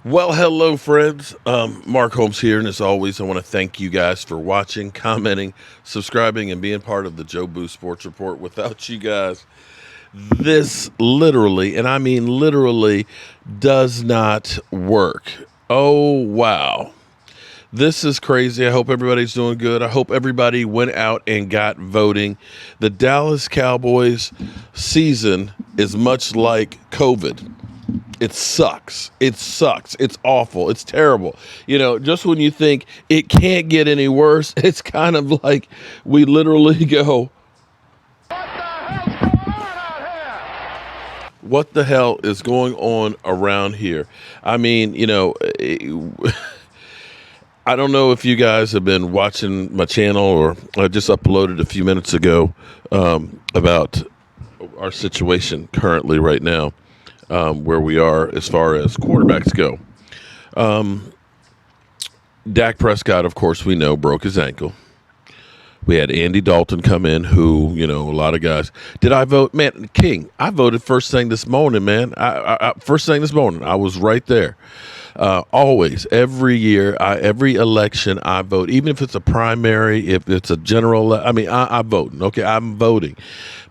Well, hello, friends. Mark Holmes here, and as always, I want to thank you guys for watching, commenting, subscribing, and being part of the Joe Boo Sports Report. Without you guys, this literally, and I mean literally, does not work. Oh, wow. This is crazy. I hope everybody's doing good. I hope everybody went out and got voting. The Dallas Cowboys season is much like COVID. It sucks. It sucks. It's awful. It's terrible. Just when you think it can't get any worse, it's kind of like we literally go, what the hell is going on around here? I mean, I don't know if you guys have been watching my channel, or I just uploaded a few minutes ago about our situation currently right now, where we are as far as quarterbacks go. Dak Prescott, of course, we know, broke his ankle. We had Andy Dalton come in, who, a lot of guys. Did I vote? Man, King, I voted first thing this morning, man. First thing this morning, I was right there. Always, every year, every election, I vote. Even if it's a primary, if it's a general, I'm voting. Okay, I'm voting.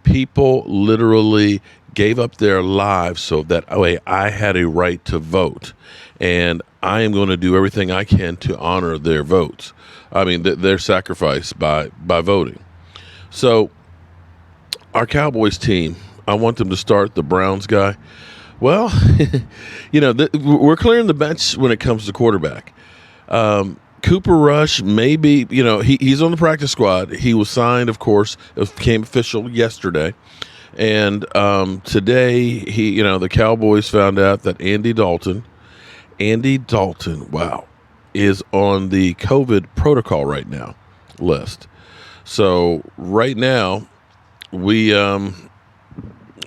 People literally gave up their lives so that way I had a right to vote. And I am going to do everything I can to honor their votes. I mean, their sacrifice by voting. So, our Cowboys team, I want them to start the Browns guy. Well, we're clearing the bench when it comes to quarterback. Cooper Rush, maybe, he's on the practice squad. He was signed, of course. It became official yesterday. And today, the Cowboys found out that Andy Dalton, wow, is on the COVID protocol right now list. So right now, we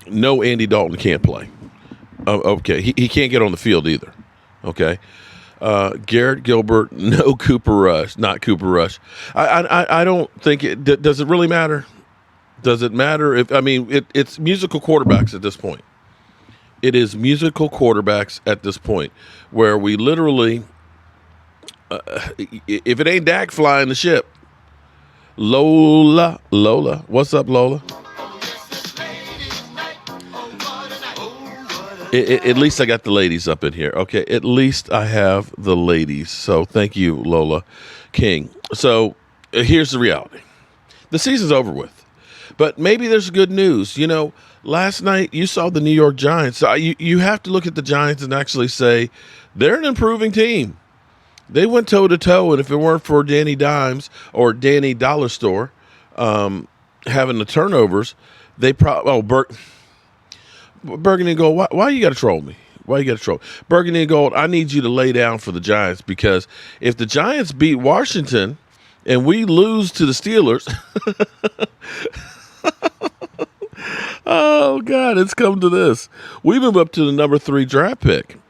know Andy Dalton can't play. Okay, he can't get on the field either. Okay, Garrett Gilbert, no Cooper Rush, not Cooper Rush. I don't think it does. It really matter? Does it matter if it's musical quarterbacks at this point? It is musical quarterbacks at this point, where we literally, if it ain't Dak flying the ship, Lola, what's up, Lola? At least I got the ladies up in here. Okay, at least I have the ladies. So thank you, Lola King. So here's the reality. The season's over with. But maybe there's good news. Last night you saw the New York Giants. You have to look at the Giants and actually say they're an improving team. They went toe-to-toe, and if it weren't for Danny Dimes or Danny Dollar Store having the turnovers, they probably Burgundy and Gold, why you got to troll me? Why you got to troll? Burgundy and Gold, I need you to lay down for the Giants, because if the Giants beat Washington and we lose to the Steelers, oh, God, it's come to this. We move up to the number 3 draft pick.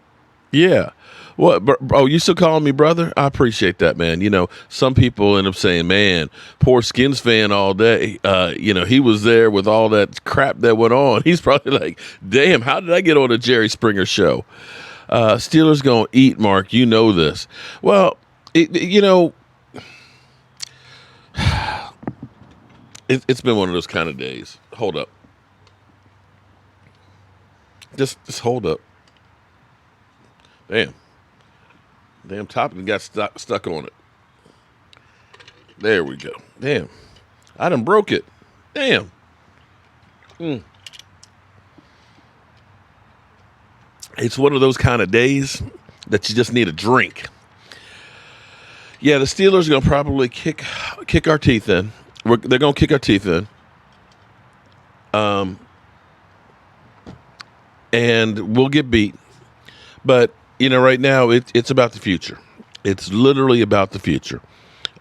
Yeah. What? Oh, you still calling me brother? I appreciate that, man. Some people end up saying, man, poor Skins fan all day. He was there with all that crap that went on. He's probably like, damn, how did I get on a Jerry Springer show? Steelers going to eat, Mark. You know this. Well, it's been one of those kind of days. Hold up. Just hold up. Damn topic got stuck on it. There we go. Damn. I done broke it. Damn. It's one of those kind of days that you just need a drink. Yeah, the Steelers are going to probably kick our teeth in. They're going to kick our teeth in. And we'll get beat. But right now, it's about the future. It's literally about the future.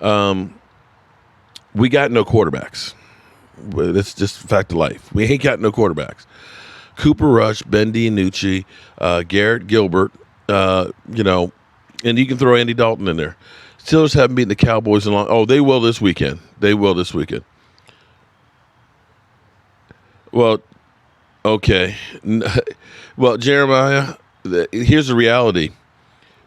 We got no quarterbacks. It's just a fact of life. We ain't got no quarterbacks. Cooper Rush, Ben DiNuccci, Garrett Gilbert, and you can throw Andy Dalton in there. Steelers haven't beaten the Cowboys in long. Oh, they will this weekend. Well, okay. Well, Jeremiah, here's the reality.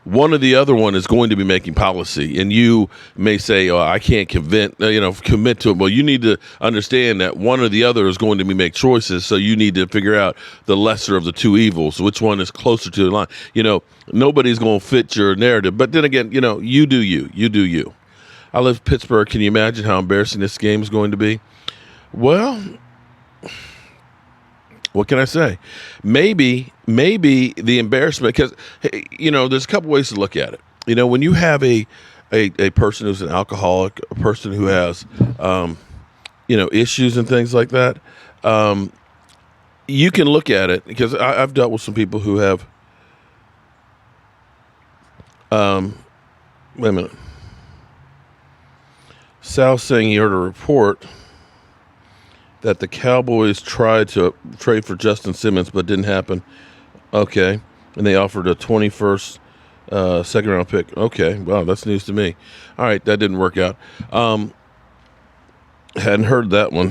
one or the other one is going to be making policy, and you may say, "Oh, I can't commit to it." Well, you need to understand that one or the other is going to be make choices, so you need to figure out the lesser of the two evils, which one is closer to the line. Nobody's going to fit your narrative, but then again, you do you. I live in Pittsburgh. Can you imagine how embarrassing this game is going to be? Well, what can I say? Maybe the embarrassment, because there's a couple ways to look at it. When you have a person who's an alcoholic, a person who has issues and things like that, you can look at it, because I've dealt with some people who have. Wait a minute. Sal's saying he heard a report that the Cowboys tried to trade for Justin Simmons, but didn't happen. Okay. And they offered a 21st second-round pick. Okay. Wow, that's news to me. All right, that didn't work out. Hadn't heard that one.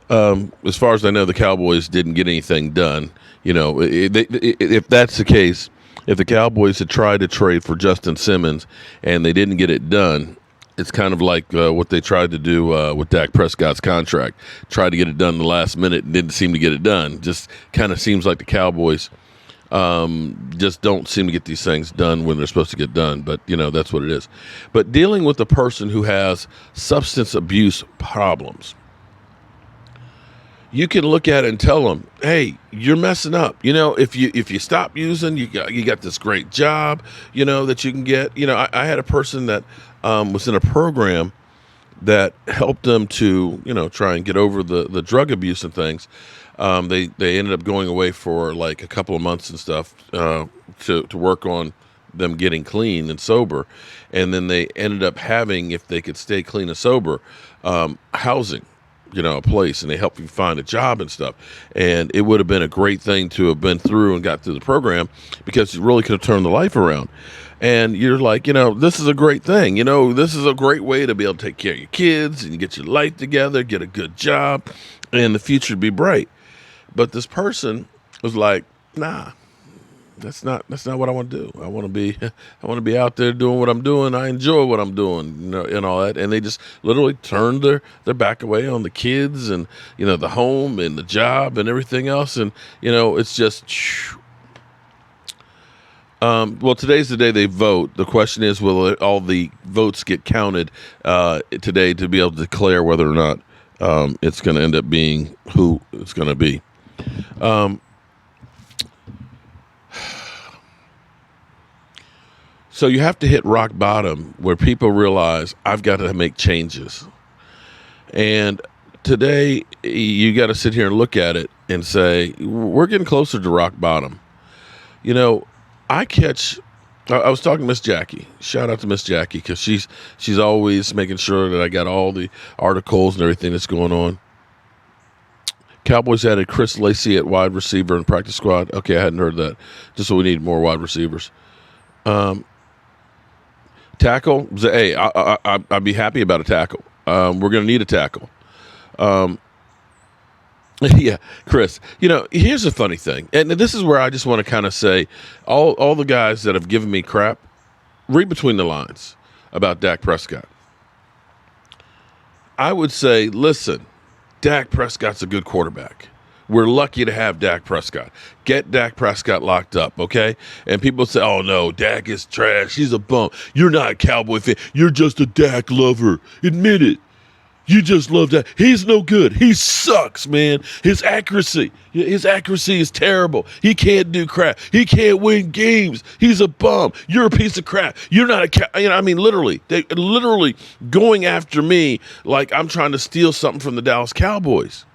As far as I know, the Cowboys didn't get anything done. If that's the case, if the Cowboys had tried to trade for Justin Simmons and they didn't get it done, it's kind of like what they tried to do with Dak Prescott's contract. Tried to get it done in the last minute and didn't seem to get it done. Just kind of seems like the Cowboys just don't seem to get these things done when they're supposed to get done. But, that's what it is. But dealing with a person who has substance abuse problems, you can look at it and tell them, "Hey, you're messing up. If you stop using, you got this great job, that you can get." I had a person that was in a program that helped them to, try and get over the drug abuse and things. They ended up going away for like a couple of months and stuff to work on them getting clean and sober, and then they ended up having, if they could stay clean and sober, housing. A place, and they help you find a job and stuff. And it would have been a great thing to have been through and got through the program, because you really could have turned the life around. And you're like, this is a great thing. This is a great way to be able to take care of your kids and get your life together, get a good job, and the future would be bright. But this person was like, nah, that's not what I want to do. I want to be out there doing what I'm doing. I enjoy what I'm doing, and all that. And they just literally turned their back away on the kids and, the home and the job and everything else. And, it's just, well, today's the day they vote. The question is, will all the votes get counted today to be able to declare whether or not it's going to end up being who it's going to be. So you have to hit rock bottom where people realize, I've got to make changes. And today you got to sit here and look at it and say, we're getting closer to rock bottom. I was talking to Miss Jackie. Shout out to Miss Jackie, because she's always making sure that I got all the articles and everything that's going on. Cowboys added Chris Lacey at wide receiver and practice squad. Okay, I hadn't heard that. Just so we need more wide receivers. Tackle, hey, I'd be happy about a tackle. We're going to need a tackle. Yeah, Chris, here's a funny thing. And this is where I just want to kind of say, all the guys that have given me crap, read between the lines about Dak Prescott. I would say, listen, Dak Prescott's a good quarterback. We're lucky to have Dak Prescott. Get Dak Prescott locked up, okay? And people say, oh, no, Dak is trash. He's a bum. You're not a Cowboy fan. You're just a Dak lover. Admit it. You just love Dak. He's no good. He sucks, man. His accuracy is terrible. He can't do crap. He can't win games. He's a bum. You're a piece of crap. You're not literally. They literally going after me like I'm trying to steal something from the Dallas Cowboys.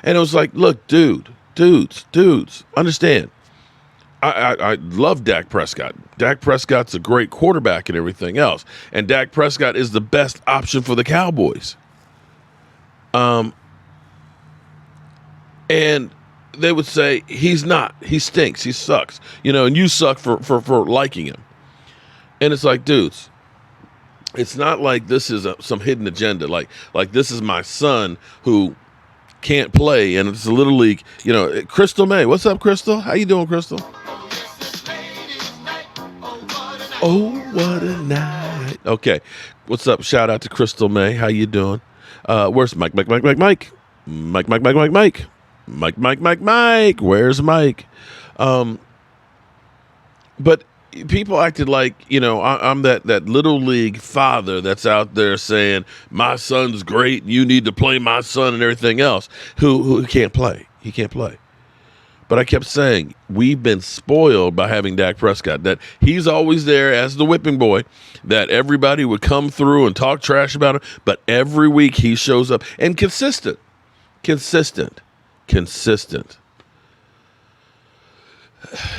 And it was like, look, dudes, understand. I love Dak Prescott. Dak Prescott's a great quarterback and everything else. And Dak Prescott is the best option for the Cowboys. And they would say, he's not. He stinks. He sucks. And you suck for liking him. And it's like, dudes, it's not like this is some hidden agenda. Like this is my son who can't play, and it's a little league. Crystal May. What's up, Crystal? How you doing, Crystal? Oh, what a night. Okay. What's up? Shout out to Crystal May. How you doing? Where's Mike? Mike. Where's Mike? But people acted like, I'm that little league father that's out there saying, my son's great, you need to play my son and everything else, who can't play. He can't play. But I kept saying, we've been spoiled by having Dak Prescott, that he's always there as the whipping boy, that everybody would come through and talk trash about him, but every week he shows up, and consistent.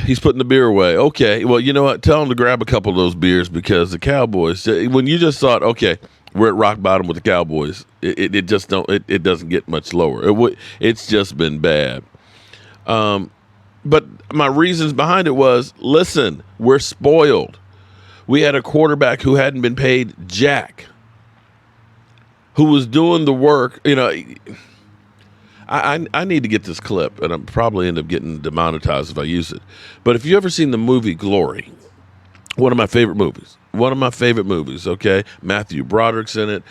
He's putting the beer away. Okay, well, you know what? Tell him to grab a couple of those beers, because the Cowboys, when you just thought, okay, we're at rock bottom with the Cowboys, it doesn't get much lower. It's just been bad. But my reasons behind it was, listen, we're spoiled. We had a quarterback who hadn't been paid jack, who was doing the work. I need to get this clip, and I'll probably end up getting demonetized if I use it. But if you ever seen the movie Glory, one of my favorite movies, okay? Matthew Broderick's in it.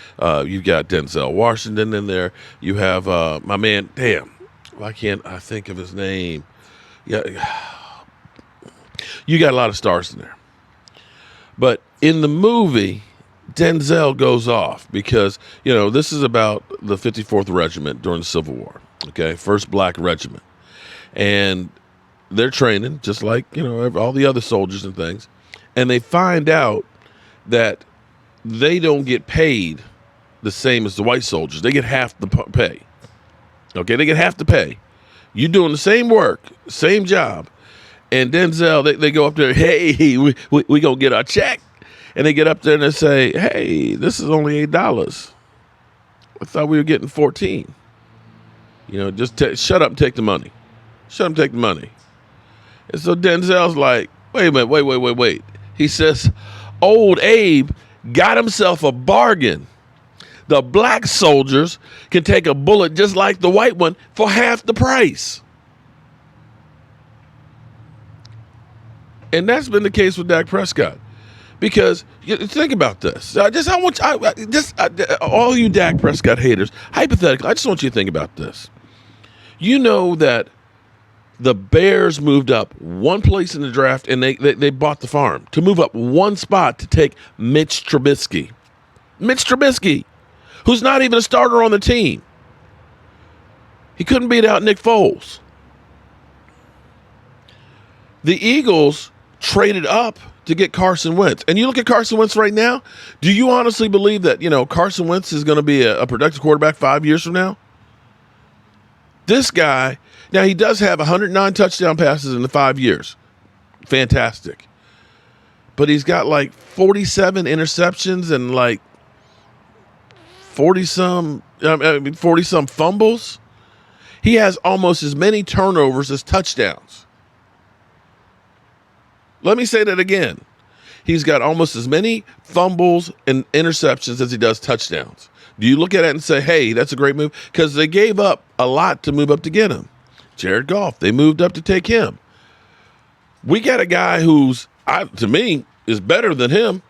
You've got Denzel Washington in there. You have my man, why can't I think of his name? Yeah, you got a lot of stars in there. But in the movie, Denzel goes off because, this is about the 54th Regiment during the Civil War, okay? First black regiment. And they're training just like, all the other soldiers and things. And they find out that they don't get paid the same as the white soldiers. They get half the pay. Okay, they get half the pay. You doing the same work, same job. And Denzel, they go up there, hey, we gonna get our check. And they get up there and they say, hey, this is only $8. I thought we were getting 14. Just shut up and take the money. Shut up and take the money. And so Denzel's like, wait a minute, wait. He says, old Abe got himself a bargain. The black soldiers can take a bullet just like the white one for half the price. And that's been the case with Dak Prescott. Because think about this. All you Dak Prescott haters, hypothetically, I just want you to think about this. You know that the Bears moved up one place in the draft, and they bought the farm to move up one spot to take Mitch Trubisky. Who's not even a starter on the team. He couldn't beat out Nick Foles. The Eagles traded up to get Carson Wentz. And you look at Carson Wentz right now, do you honestly believe that, Carson Wentz is going to be a productive quarterback 5 years from now? This guy, now he does have 109 touchdown passes in the 5 years. Fantastic. But he's got like 47 interceptions and like 40-some fumbles. He has almost as many turnovers as touchdowns. Let me say that again. He's got almost as many fumbles and interceptions as he does touchdowns. Do you look at it and say, hey, that's a great move? Because they gave up a lot to move up to get him. Jared Goff, they moved up to take him. We got a guy who's, to me, is better than him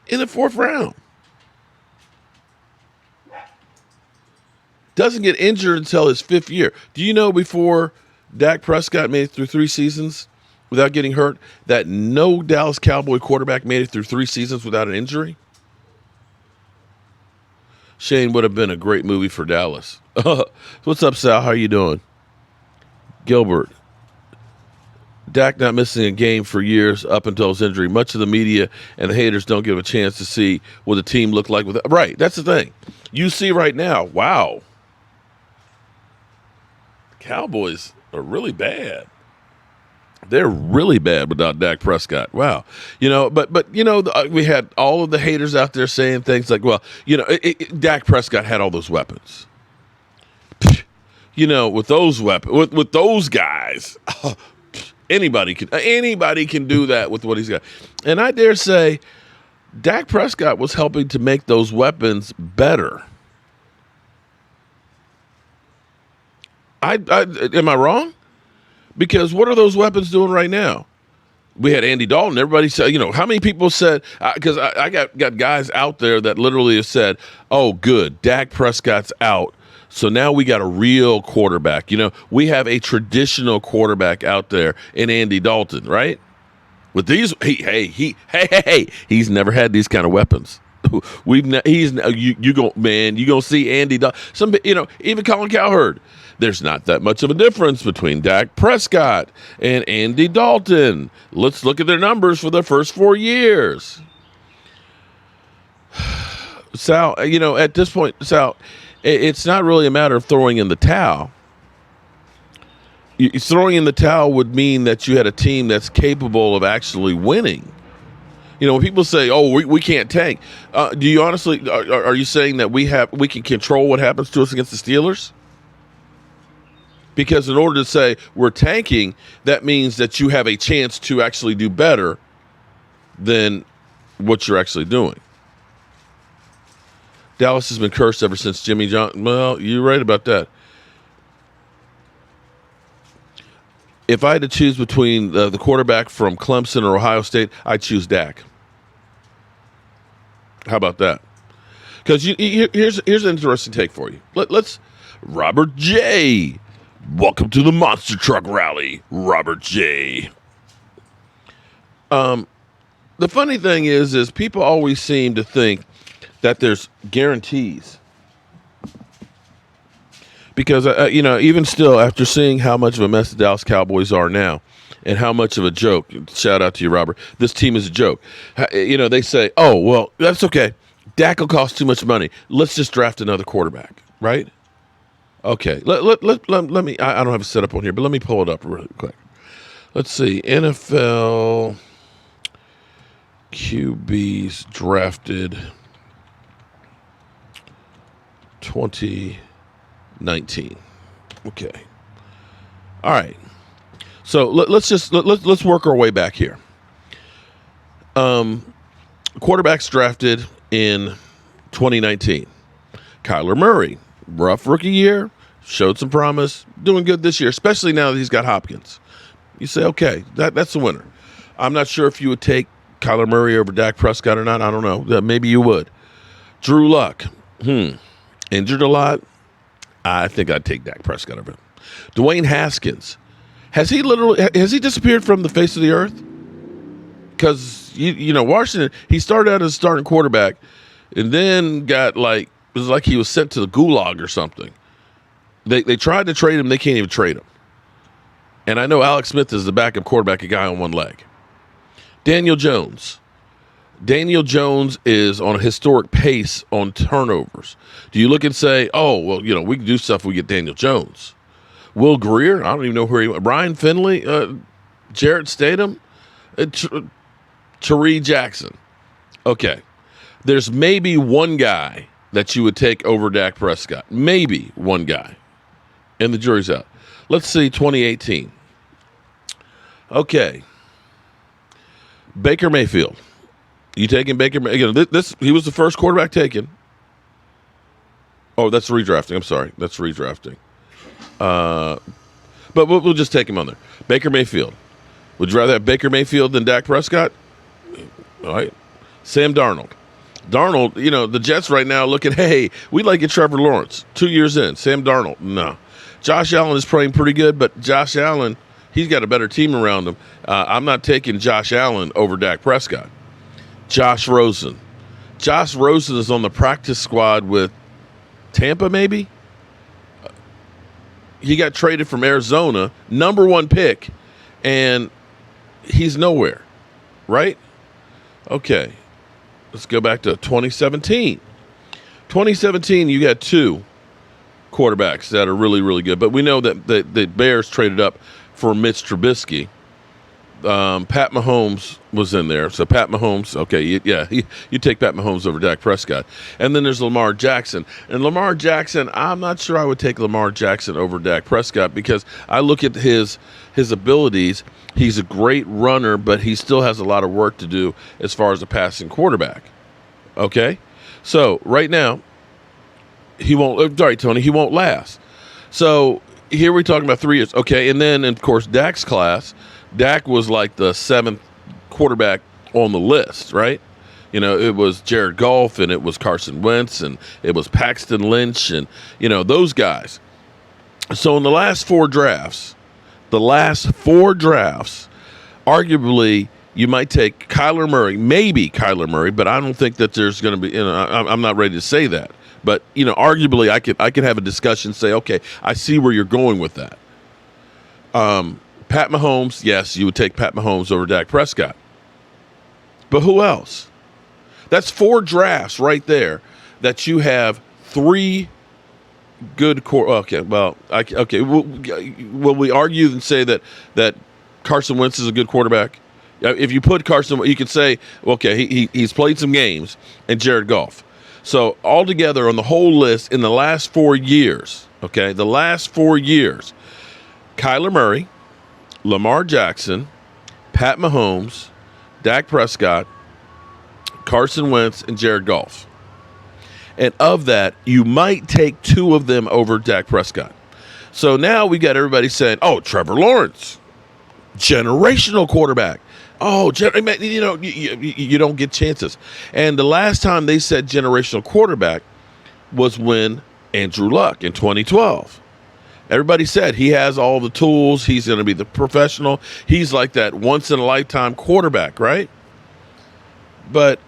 in the 4th round. Doesn't get injured until his 5th year. Do you know before Dak Prescott made it through 3 seasons without getting hurt, that no Dallas Cowboy quarterback made it through 3 seasons without an injury? Shane would have been a great movie for Dallas. What's up, Sal? How you doing? Gilbert. Dak not missing a game for years up until his injury. Much of the media and the haters don't give a chance to see what the team looked like with it. Right, that's the thing. You see right now, wow. Cowboys are really bad. They're really bad without Dak Prescott. Wow. But we had all of the haters out there saying things like, well, Dak Prescott had all those weapons. With those weapons, with those guys, anybody can do that with what he's got. And I dare say Dak Prescott was helping to make those weapons better. Am I wrong? Because what are those weapons doing right now? We had Andy Dalton. Everybody said, how many people said, because I got guys out there that literally have said, oh, good, Dak Prescott's out. So now we got a real quarterback. We have a traditional quarterback out there in Andy Dalton, right? With these, he's never had these kind of weapons. You gonna see Andy Dalton. Even Colin Cowherd. There's not that much of a difference between Dak Prescott and Andy Dalton. Let's look at their numbers for their first 4 years. Sal, at this point, Sal, it's not really a matter of throwing in the towel. Throwing in the towel would mean that you had a team that's capable of actually winning. When people say, "Oh, we can't tank," do you honestly are you saying that we can control what happens to us against the Steelers? Because in order to say we're tanking, that means that you have a chance to actually do better than what you're actually doing. Dallas has been cursed ever since Jimmy Johnson. Well, you're right about that. If I had to choose between the quarterback from Clemson or Ohio State, I'd choose Dak. How about that? Because here's an interesting take for you. Let's Robert J. Welcome to the Monster Truck Rally, Robert J. The funny thing is people always seem to think that there's guarantees. Because, even still, after seeing how much of a mess the Dallas Cowboys are now and how much of a joke, shout out to you, Robert, this team is a joke. They say, oh, well, that's okay. Dak will cost too much money. Let's just draft another quarterback, right? Okay, let me, I don't have it set up on here, but let me pull it up really quick. Let's see, NFL QBs drafted 2019. Okay. All right. So let's work our way back here. Quarterbacks drafted in 2019. Kyler Murray, rough rookie year, showed some promise, doing good this year, especially now that he's got Hopkins. You say, okay, that's a winner. I'm not sure if you would take Kyler Murray over Dak Prescott or not. I don't know. Maybe you would. Drew Luck, injured a lot. I think I'd take Dak Prescott over him. Dwayne Haskins, has he disappeared from the face of the earth? Because Washington, he started out as a starting quarterback, and then it was like he was sent to the gulag or something. They tried to trade him, they can't even trade him. And I know Alex Smith is the backup quarterback, a guy on one leg. Daniel Jones. Daniel Jones is on a historic pace on turnovers. Do you look and say, oh, well, we can do stuff if we get Daniel Jones? Will Greer, I don't even know where he went. Brian Finley, Jarrett Stidham, Tyree Jackson. Okay. There's maybe one guy that you would take over Dak Prescott. Maybe one guy. And the jury's out. Let's see, 2018. Okay. Baker Mayfield. You taking Baker? He was the first quarterback taken. Oh, that's redrafting. I'm sorry. That's redrafting. But we'll just take him on there. Baker Mayfield. Would you rather have Baker Mayfield than Dak Prescott? All right. Sam Darnold. The Jets right now looking, hey, we'd like to get Trevor Lawrence. 2 years in. Sam Darnold, no. Josh Allen is playing pretty good, but Josh Allen, he's got a better team around him. I'm not taking Josh Allen over Dak Prescott. Josh Rosen. Josh Rosen is on the practice squad with Tampa, maybe? He got traded from Arizona, number one pick, and he's nowhere, right? Okay. Let's go back to 2017. 2017, you got two quarterbacks that are really, really good. But we know that the Bears traded up for Mitch Trubisky. Pat Mahomes was in there. So Pat Mahomes, okay, you take Pat Mahomes over Dak Prescott. And then there's Lamar Jackson. And Lamar Jackson, I'm not sure I would take Lamar Jackson over Dak Prescott because I look at his abilities. He's a great runner, but he still has a lot of work to do as far as a passing quarterback. Okay? So right now, he won't last. So here we're talking about 3 years. Okay, and then, of course, Dak's class. Dak was like the 7th quarterback on the list, right? You know, it was Jared Goff, and it was Carson Wentz, and it was Paxton Lynch, and, you know, those guys. So in the last four drafts, arguably you might take Kyler Murray, maybe Kyler Murray, but I don't think that there's going to be, you know, I'm not ready to say that. But, you know, arguably I could have a discussion, say, okay, I see where you're going with that. Pat Mahomes, yes, you would take Pat Mahomes over Dak Prescott. But who else? That's four drafts right there that you have three good core. Okay, well, okay. Will we argue and say that Carson Wentz is a good quarterback? If you put Carson, you could say, okay, he's played some games, and Jared Goff. So altogether on the whole list in the last 4 years, okay, Kyler Murray, Lamar Jackson, Pat Mahomes, Dak Prescott, Carson Wentz, and Jared Goff. And of that, you might take two of them over Dak Prescott. So now we got everybody saying, oh, Trevor Lawrence, generational quarterback. Oh, you know, you don't get chances. And the last time they said generational quarterback was when Andrew Luck in 2012. Everybody said he has all the tools. He's going to be the professional. He's like that once-in-a-lifetime quarterback, right? But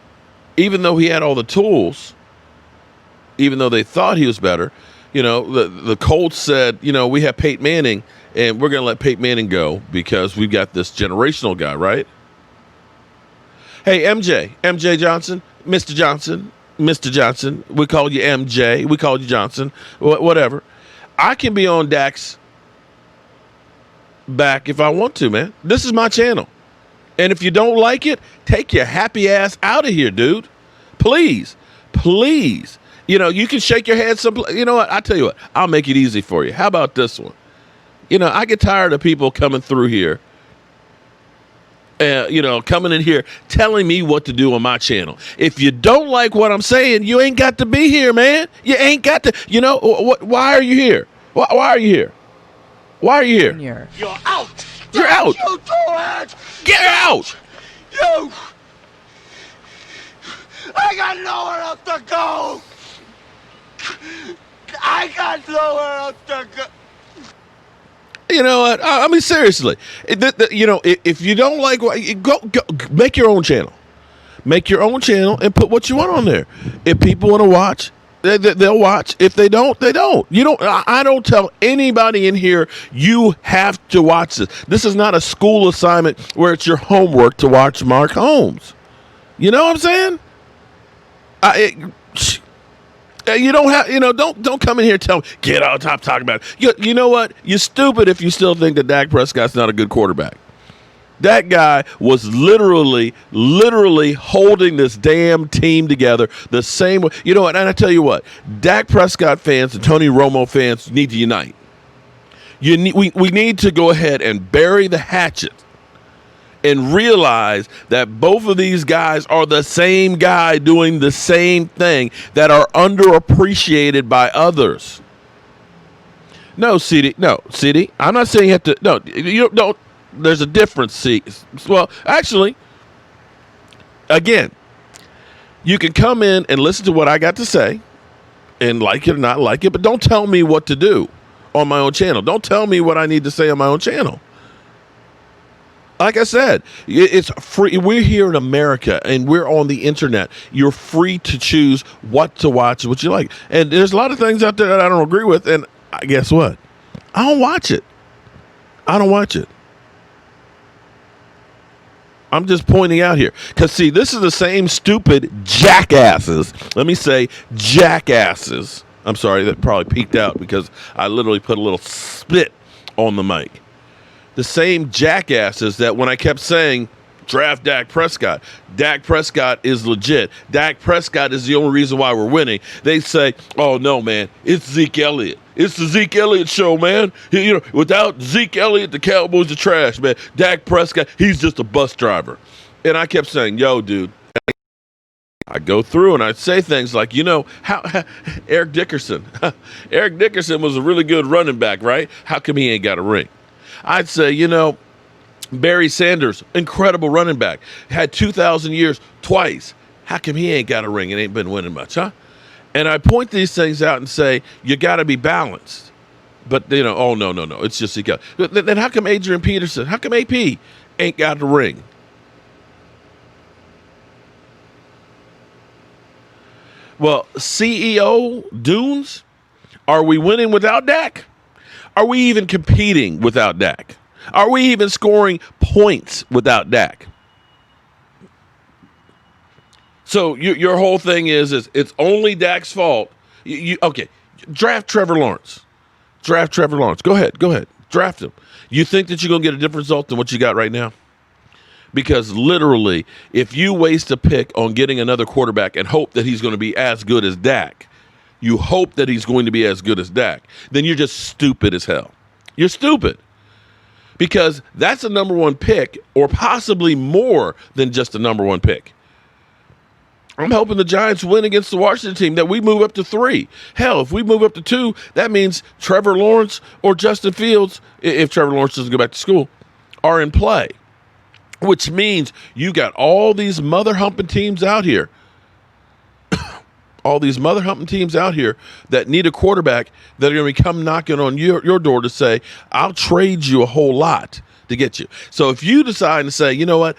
even though he had all the tools, even though they thought he was better, you know, the Colts said, you know, we have Peyton Manning, and we're going to let Peyton Manning go because we've got this generational guy, right? Hey, MJ Johnson, Mr. Johnson, we call you MJ, we call you Johnson, whatever. I can be on Dak's back if I want to, man. This is my channel. And if you don't like it, take your happy ass out of here, dude. Please. You know, you can shake your head some. You know what? I tell you what, I'll make it easy for you. How about this one? You know, I get tired of people coming through here, you know, coming in here telling me what to do on my channel. If you don't like what I'm saying, you ain't got to be here, man. You ain't got to. You know, why are you here? Why are you here? Why are you here? You're out. You're out. You do it. Get out. You. I got nowhere else to go. You know what? I mean, seriously. You know, if you don't like what, go make your own channel. Make your own channel and put what you want on there. If people want to watch, they'll watch. If they don't, they don't. I don't tell anybody in here you have to watch this. This is not a school assignment where it's your homework to watch Mark Holmes. You know what I'm saying? You don't have, you know, don't come in here and tell me, get out top talking about it. You know what? You're stupid if you still think that Dak Prescott's not a good quarterback. That guy was literally holding this damn team together the same way. You know what? And I tell you what, Dak Prescott fans and Tony Romo fans need to unite. We need to go ahead and bury the hatchet and realize that both of these guys are the same guy doing the same thing that are underappreciated by others. No, CD. I'm not saying you have to. No, you don't. There's a difference. See, well, actually, again, you can come in and listen to what I got to say and like it or not like it, but don't tell me what to do on my own channel. Don't tell me what I need to say on my own channel. Like I said, it's free. We're here in America, and we're on the internet. You're free to choose what to watch, what you like. And there's a lot of things out there that I don't agree with, and guess what? I don't watch it. I'm just pointing out here. Because, see, this is the same stupid jackasses. Let me say jackasses. I'm sorry, that probably peeked out because I literally put a little spit on the mic. The same jackasses that when I kept saying, draft Dak Prescott is legit. Dak Prescott is the only reason why we're winning. They say, oh, no, man, it's Zeke Elliott. It's the Zeke Elliott show, man. You know, without Zeke Elliott, the Cowboys are trash, man. Dak Prescott, he's just a bus driver. And I kept saying, yo, dude, I go through and I say things like, how Eric Dickerson. Eric Dickerson was a really good running back, right? How come he ain't got a ring? I'd say, Barry Sanders, incredible running back, had 2,000 years twice. How come he ain't got a ring and ain't been winning much, huh? And I point these things out and say, you got to be balanced. But, oh, no. It's just, then how come Adrian Peterson, how come AP ain't got the ring? Well, CEO Dunes, are we winning without Dak? Are we even competing without Dak? Are we even scoring points without Dak? So your whole thing is it's only Dak's fault. Okay, draft Trevor Lawrence. Draft Trevor Lawrence. Go ahead. Draft him. You think that you're going to get a different result than what you got right now? Because literally, if you waste a pick on getting another quarterback and hope that he's going to be as good as Dak, then you're just stupid as hell. You're stupid. Because that's a number one pick, or possibly more than just a number one pick. I'm hoping the Giants win against the Washington team, that we move up to 3. Hell, if we move up to 2, that means Trevor Lawrence or Justin Fields, if Trevor Lawrence doesn't go back to school, are in play. Which means you got all these mother-humping teams out here. That need a quarterback that are going to come knocking on your door to say, I'll trade you a whole lot to get you. So if you decide to say, you know what,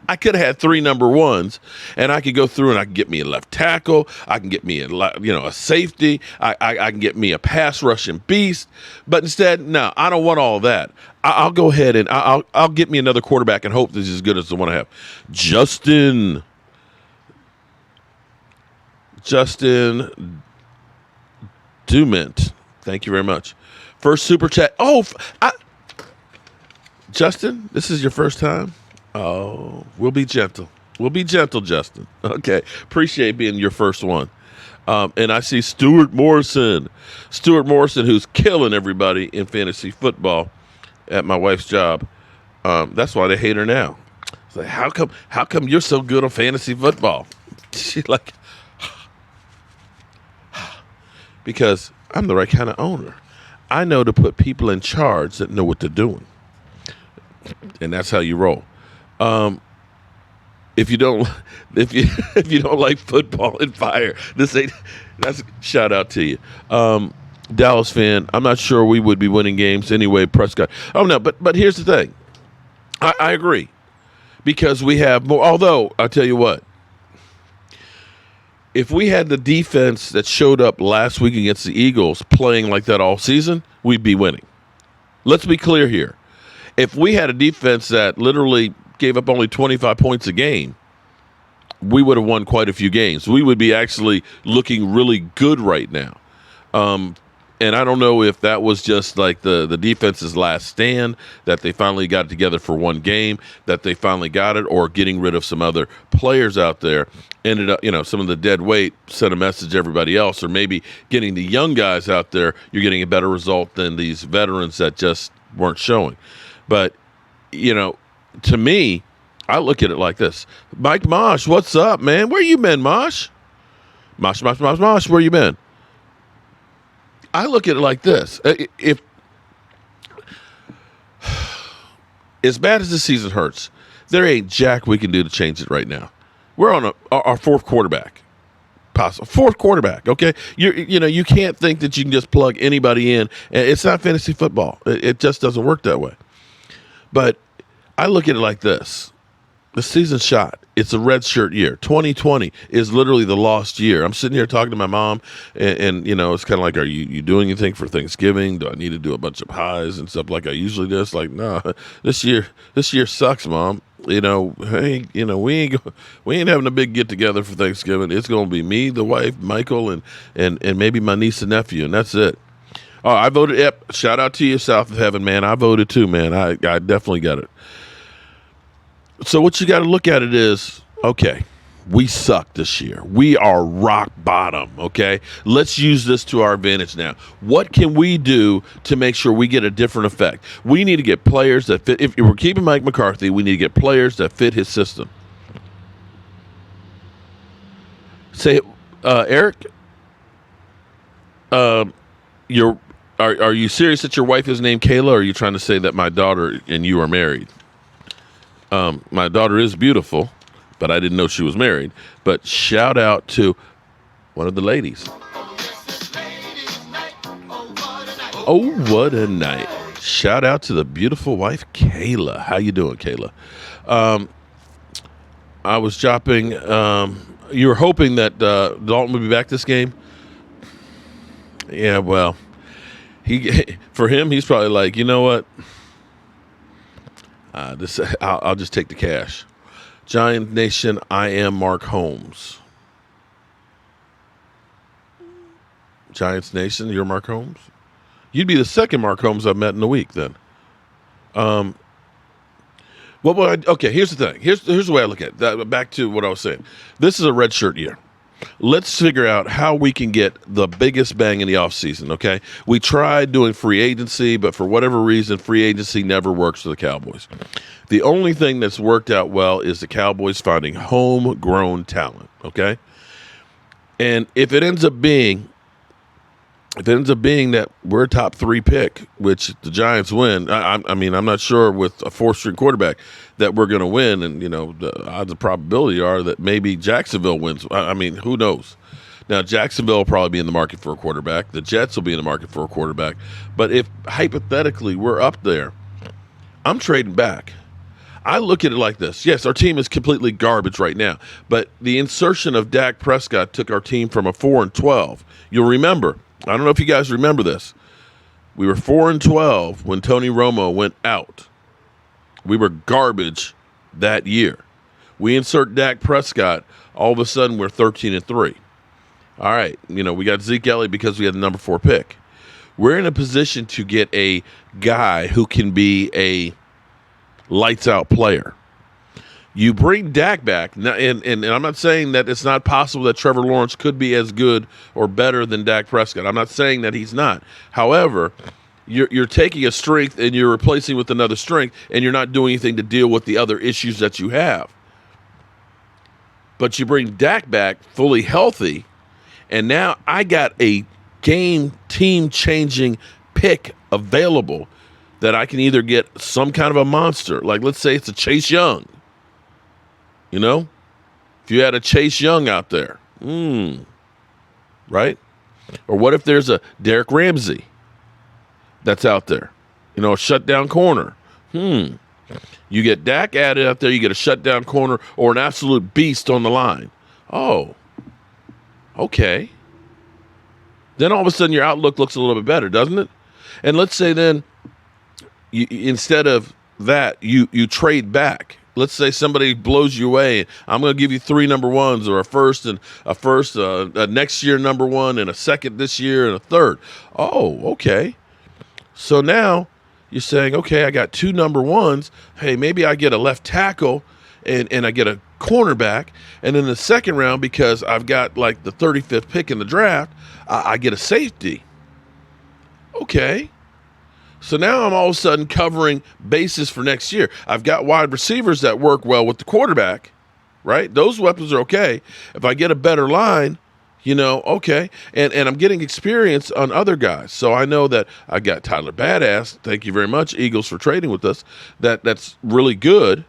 I could have had 3 number ones, and I could go through and I can get me a left tackle, I can get me a safety, I can get me a pass rushing beast, but instead, no, I don't want all that. I'll go ahead and I'll get me another quarterback and hope this is as good as the one I have. Justin Dumont, thank you very much. First super chat. Justin, this is your first time? Oh, we'll be gentle. Justin. Okay, appreciate being your first one. And I see Stuart Morrison, who's killing everybody in fantasy football at my wife's job. That's why they hate her now. It's like, how come you're so good on fantasy football? She's like, because I'm the right kind of owner. I know to put people in charge that know what they're doing. And that's how you roll. If you don't like football and fire, that's shout out to you. Dallas fan, I'm not sure we would be winning games anyway, Prescott. Oh no, but here's the thing. I agree. Because we have more, although I'll tell you what, if we had the defense that showed up last week against the Eagles playing like that all season, we'd be winning. Let's be clear here. If we had a defense that literally gave up only 25 points a game, we would have won quite a few games. We would be actually looking really good right now. And I don't know if that was just like the defense's last stand, that they finally got it together for one game, that they finally got it, or getting rid of some other players out there. Ended up, some of the dead weight sent a message to everybody else, or maybe getting the young guys out there, you're getting a better result than these veterans that just weren't showing. But, to me, I look at it like this. Mike Mosh, what's up, man? Where you been, Mosh? Mosh, where you been? I look at it like this. If as bad as the season hurts, there ain't jack we can do to change it right now. We're on our fourth quarterback. Fourth quarterback, okay? You can't think that you can just plug anybody in. It's not fantasy football. It just doesn't work that way. But I look at it like this. The season's shot. It's a red shirt year. 2020 is literally the lost year. I'm sitting here talking to my mom, and it's kind of like, are you doing anything for Thanksgiving? Do I need to do a bunch of pies and stuff like I usually do? It's like, no, this year sucks, Mom. We ain't having a big get together for Thanksgiving. It's gonna be me, the wife, Michael, and maybe my niece and nephew, and that's it. Oh, I voted. Yep. Shout out to you, South of Heaven, man. I voted too, man. I definitely got it. So what you got to look at it is, okay, we suck this year. We are rock bottom, okay? Let's use this to our advantage now. What can we do to make sure we get a different effect? We need to get players that fit. If we're keeping Mike McCarthy, we need to get players that fit his system. Say, Eric, you're are you serious that your wife is named Kayla, or are you trying to say that my daughter and you are married? My daughter is beautiful, but I didn't know she was married. But shout out to one of the ladies. Oh, what a night. Shout out to the beautiful wife, Kayla. How you doing, Kayla? I was shopping. You were hoping that Dalton would be back this game? Yeah, well, for him, he's probably like, you know what? I'll just take the cash. Giant Nation, I am Mark Holmes. Giants Nation, you're Mark Holmes? You'd be the second Mark Holmes I've met in a week then. Okay, here's the thing. Here's the way I look at it. Back to what I was saying. This is a red shirt year. Let's figure out how we can get the biggest bang in the offseason, okay? We tried doing free agency, but for whatever reason, free agency never works for the Cowboys. The only thing that's worked out well is the Cowboys finding homegrown talent, okay? And if it ends up being that we're a top 3 pick, which the Giants win, I mean, I'm not sure with a 4th-string quarterback that we're going to win, and, you know, the odds of probability are that maybe Jacksonville wins. I mean, who knows? Now, Jacksonville will probably be in the market for a quarterback. The Jets will be in the market for a quarterback. But if, hypothetically, we're up there, I'm trading back. I look at it like this. Yes, our team is completely garbage right now, but the insertion of Dak Prescott took our team from a 4-12. You'll remember, I don't know if you guys remember this. We were 4-12 when Tony Romo went out. We were garbage that year. We insert Dak Prescott, all of a sudden we're 13-3. All right, you know, we got Zeke Elliott because we had the number 4 pick. We're in a position to get a guy who can be a lights-out player. You bring Dak back, and I'm not saying that it's not possible that Trevor Lawrence could be as good or better than Dak Prescott. I'm not saying that he's not. However, you're taking a strength and you're replacing with another strength, and you're not doing anything to deal with the other issues that you have. But you bring Dak back fully healthy, and now I got a team-changing pick available that I can either get some kind of a monster, like let's say it's a Chase Young. You know, if you had a Chase Young out there, right? Or what if there's a Derek Ramsey that's out there, you know, a shutdown corner? You get Dak added out there, you get a shutdown corner or an absolute beast on the line. Oh, okay. Then all of a sudden your outlook looks a little bit better, doesn't it? And let's say then, instead of that, you trade back. Let's say somebody blows you away. I'm going to give you 3 number 1s, or a next year number 1, and a second this year, and a third. Oh, okay. So now you're saying, okay, I got 2 number 1s. Hey, maybe I get a left tackle and I get a cornerback. And in the second round, because I've got like the 35th pick in the draft, I get a safety. Okay. So now I'm all of a sudden covering bases for next year. I've got wide receivers that work well with the quarterback, right? Those weapons are okay. If I get a better line, you know, okay. And I'm getting experience on other guys. So I know that I got Tyler Badass. Thank you very much, Eagles, for trading with us. That's really good,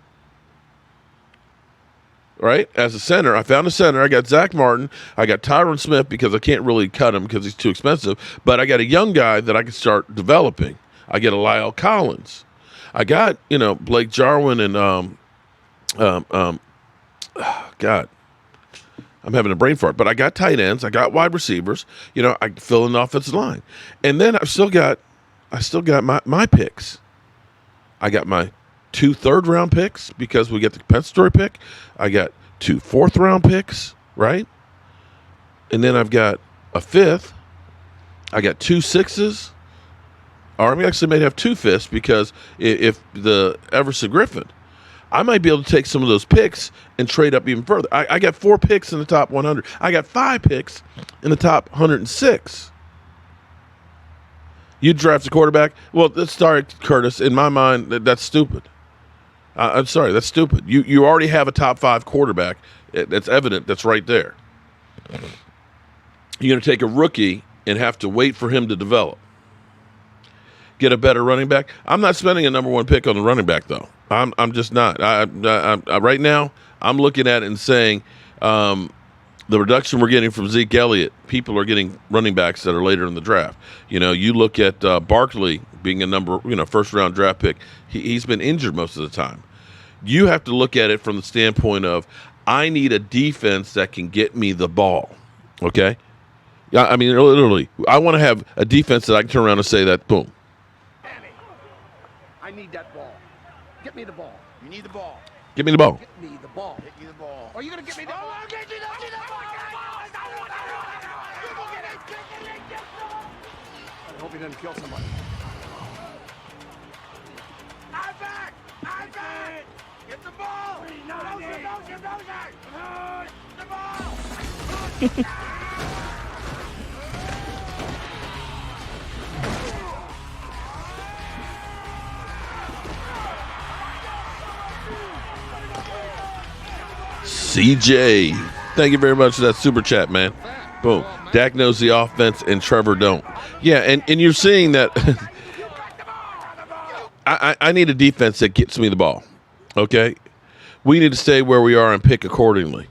right? As a center, I found a center. I got Zach Martin. I got Tyron Smith because I can't really cut him because he's too expensive. But I got a young guy that I can start developing. I get a Lyle Collins. I got, you know, Blake Jarwin and God, I'm having a brain fart. But I got tight ends. I got wide receivers. You know, I fill in the offensive line, and then I still got my picks. I got my 2 third-round picks because we get the compensatory pick. I got 2 fourth-round picks, right? And then I've got a 5th. I got 2 6s. Or I actually may have 2 5ths because if the Everson Griffin, I might be able to take some of those picks and trade up even further. I got 4 picks in the top 100. I got 5 picks in the top 106. You draft a quarterback? Well, sorry, Curtis. In my mind, that's stupid. I'm sorry, that's stupid. You already have a top 5 quarterback. That's evident. That's right there. You're going to take a rookie and have to wait for him to develop. Get a better running back. I'm not spending a number one pick on the running back, though. I'm just not. I right now, I'm looking at it and saying the reduction we're getting from Zeke Elliott, people are getting running backs that are later in the draft. You look at Barkley being a first-round draft pick. He's been injured most of the time. You have to look at it from the standpoint of, I need a defense that can get me the ball, okay? Yeah, I mean, literally, I want to have a defense that I can turn around and say that, boom. I need that ball. Get me the ball. You need the ball. Get me the ball. Get me the ball. Get me the ball. Are you going to get me the ball? Get me the ball. I hope he doesn't kill somebody. I'm back. I'm back. Get the ball. The ball. CJ, thank you very much for that super chat, man. Boom. Dak knows the offense and Trevor don't. Yeah, and you're seeing that. I need a defense that gets me the ball. Okay? We need to stay where we are and pick accordingly.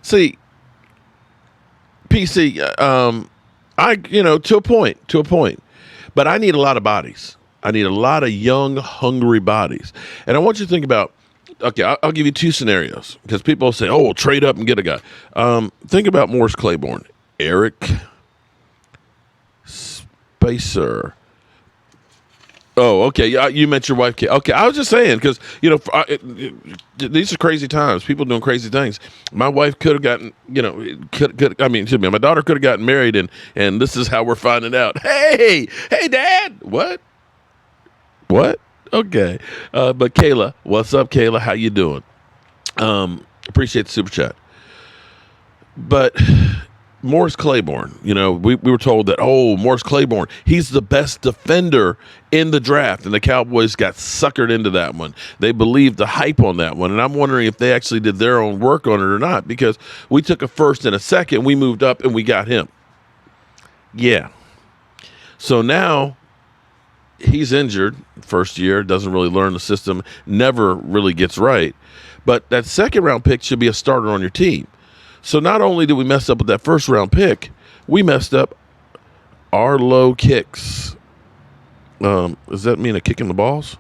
See, PC, to a point. But I need a lot of bodies. I need a lot of young, hungry bodies. And I want you to think about, okay, I'll give you two scenarios, because people say, oh, we'll trade up and get a guy. Think about Morris Claiborne, Eric Spacer. Oh, okay. You met your wife. Okay, I was just saying, because, these are crazy times. People doing crazy things. My wife could have gotten, my daughter could have gotten married, and this is how we're finding out. Hey, Dad. What? Okay. But Kayla, what's up, Kayla? How you doing? Appreciate the super chat. But Morris Claiborne, we were told that, Morris Claiborne, he's the best defender in the draft, and the Cowboys got suckered into that one. They believed the hype on that one, and I'm wondering if they actually did their own work on it or not, because we took a first and a second, we moved up, and we got him. Yeah. So now he's injured first year, doesn't really learn the system, never really gets right. But that second round pick should be a starter on your team. So not only did we mess up with that first round pick, we messed up our low kicks. Does that mean a kick in the balls?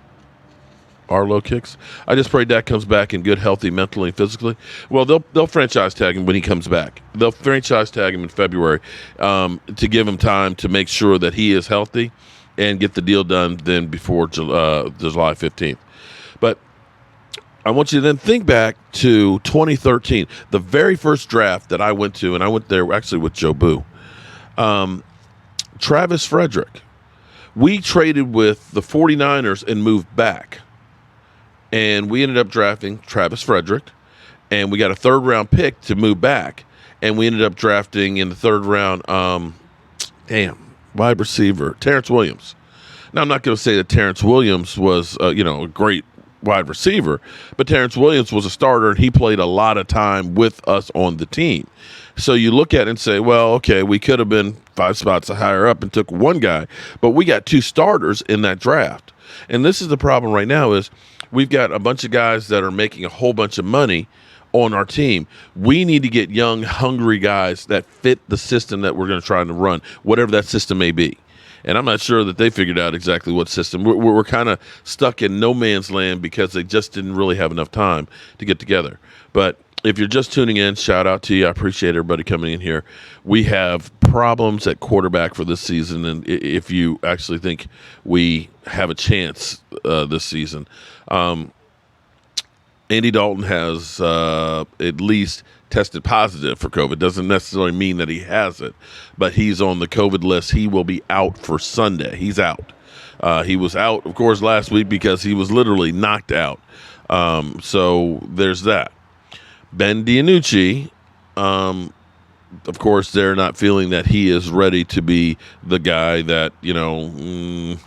Our low kicks? I just pray Dak comes back in good, healthy, mentally and physically. Well, they'll franchise tag him when he comes back. They'll franchise tag him in February to give him time to make sure that he is healthy and get the deal done then before July 15th. But I want you to then think back to 2013, the very first draft that I went to, and I went there actually with Joe Boo. Travis Frederick. We traded with the 49ers and moved back. And we ended up drafting Travis Frederick, and we got a third-round pick to move back. And we ended up drafting in the third round, wide receiver, Terrence Williams. Now, I'm not going to say that Terrence Williams was, a great wide receiver, but Terrence Williams was a starter, and he played a lot of time with us on the team. So you look at it and say, well, okay, we could have been 5 spots higher up and took one guy, but we got 2 starters in that draft. And this is the problem right now is we've got a bunch of guys that are making a whole bunch of money on our team. We need to get young, hungry guys that fit the system that we're going to try to run, whatever that system may be. And I'm not sure that they figured out exactly what system. We're kind of stuck in no man's land because they just didn't really have enough time to get together. But if you're just tuning in, shout out to you. I appreciate everybody coming in here. We have problems at quarterback for this season, and if you actually think we have a chance this season, Andy Dalton has at least tested positive for COVID. Doesn't necessarily mean that he has it, but he's on the COVID list. He will be out for Sunday. He's out. He was out, of course, last week because he was literally knocked out. So there's that. Ben DiNuccci, of course, they're not feeling that he is ready to be the guy that, he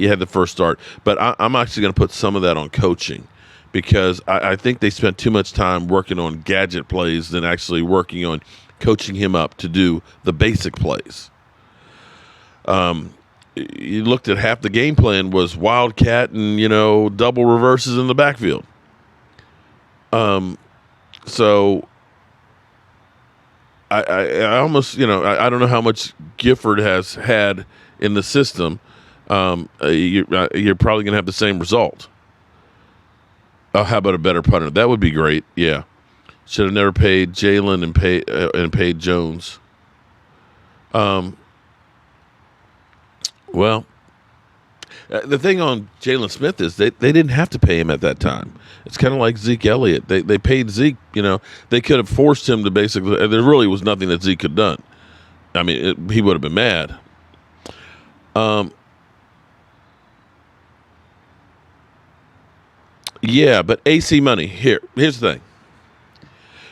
had the first start. But I'm actually going to put some of that on coaching because I think they spent too much time working on gadget plays than actually working on coaching him up to do the basic plays. You looked at half the game plan was wildcat and, double reverses in the backfield. So I almost, I don't know how much Gifford has had in the system. You're probably going to have the same result. Oh, how about a better punter? That would be great. Yeah. Should have never paid Jalen and paid Jones. Well, the thing on Jalen Smith is they didn't have to pay him at that time. It's kind of like Zeke Elliott. They paid Zeke. They could have forced him to basically. There really was nothing that Zeke could have done. I mean, he would have been mad. Yeah, but AC money. Here's the thing.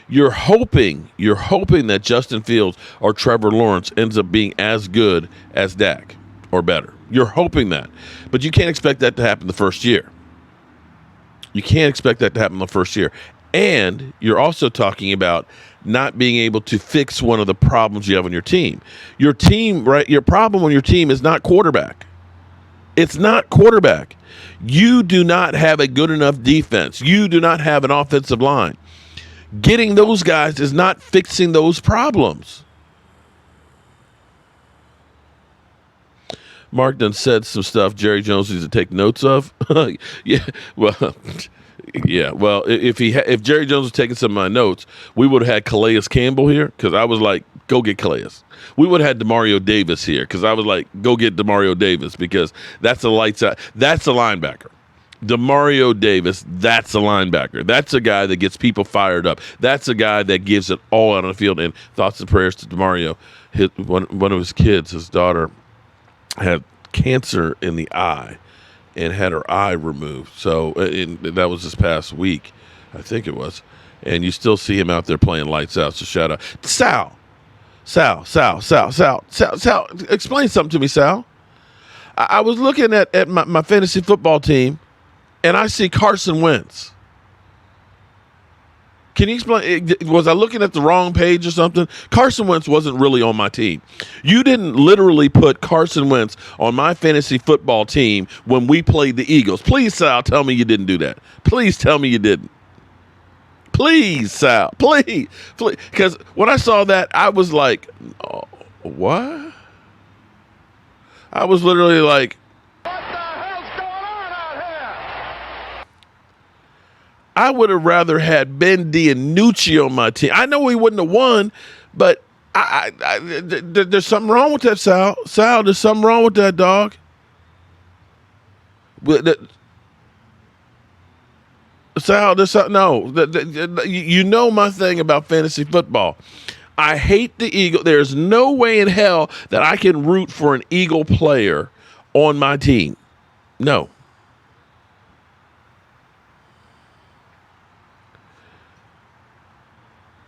You're hoping that Justin Fields or Trevor Lawrence ends up being as good as Dak or better. You're hoping that. But you can't expect that to happen the first year. You can't expect that to happen the first year. And you're also talking about not being able to fix one of the problems you have on your team. Your team, right? Your problem on your team is not quarterback. It's not quarterback. You do not have a good enough defense. You do not have an offensive line. Getting those guys is not fixing those problems. Mark done said some stuff Jerry Jones needs to take notes of. Yeah, well, yeah. Well, if Jerry Jones was taking some of my notes, we would have had Calais Campbell here because I was like, go get Calais. We would have had Demario Davis here because I was like, go get Demario Davis because that's a lights out. That's a linebacker. Demario Davis, that's a linebacker. That's a guy that gets people fired up. That's a guy that gives it all out on the field. And thoughts and prayers to Demario. One of his kids, his daughter, had cancer in the eye and had her eye removed. So that was this past week, I think it was. And you still see him out there playing lights out. So shout out. Sal. Explain something to me, Sal. I was looking at my fantasy football team, and I see Carson Wentz. Can you explain? Was I looking at the wrong page or something? Carson Wentz wasn't really on my team. You didn't literally put Carson Wentz on my fantasy football team when we played the Eagles. Please, Sal, tell me you didn't do that. Please tell me you didn't. Please, Sal. Please. Because when I saw that, I was like, oh, what? I was literally like, I would have rather had Ben DiNuccci on my team. I know he wouldn't have won, but there's something wrong with that, Sal. Sal, there's something wrong with that, dog. Sal, there's something. No, you know my thing about fantasy football. I hate the Eagle. There's no way in hell that I can root for an Eagle player on my team. No.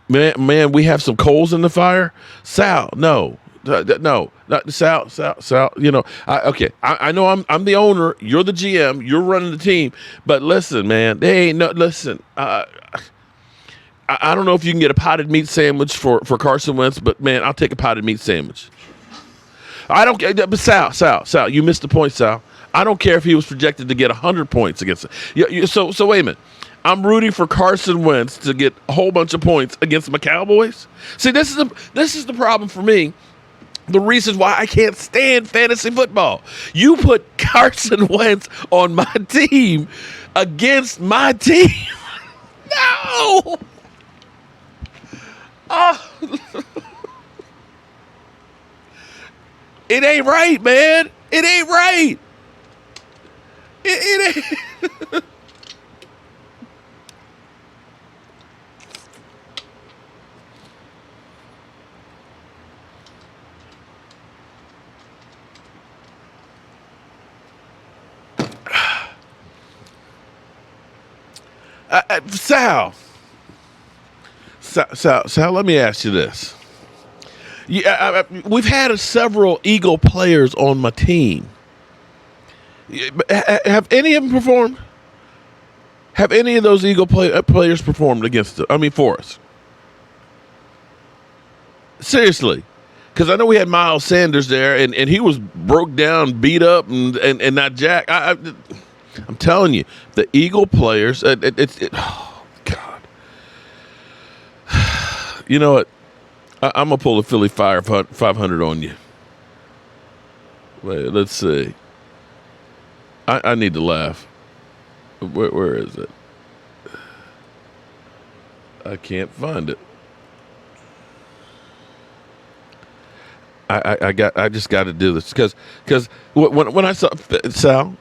Man, we have some coals in the fire. Sal, no, not Sal. Okay. I know I'm the owner. You're the GM. You're running the team. But listen, man, they ain't no. Listen, I don't know if you can get a potted meat sandwich for Carson Wentz, but man, I'll take a potted meat sandwich. I don't care. But Sal, you missed the point, Sal. I don't care if he was projected to get 100 points against it. So wait a minute. I'm rooting for Carson Wentz to get a whole bunch of points against my Cowboys. See, this is the problem for me. The reason why I can't stand fantasy football. You put Carson Wentz on my team against my team. No. Oh. It ain't right, man. It ain't right. It ain't. Sal, let me ask you this. We've had several Eagle players on my team. Have any of them performed? Have any of those players performed against us? I mean, for us? Seriously. Because I know we had Miles Sanders there, and he was broke down, beat up, and not jack. I'm telling you, the Eagle players, oh, God. You know what? I'm going to pull a Philly Fire 500 on you. Wait, let's see. I need to laugh. Where is it? I can't find it. I just got to do this because when I saw Sal,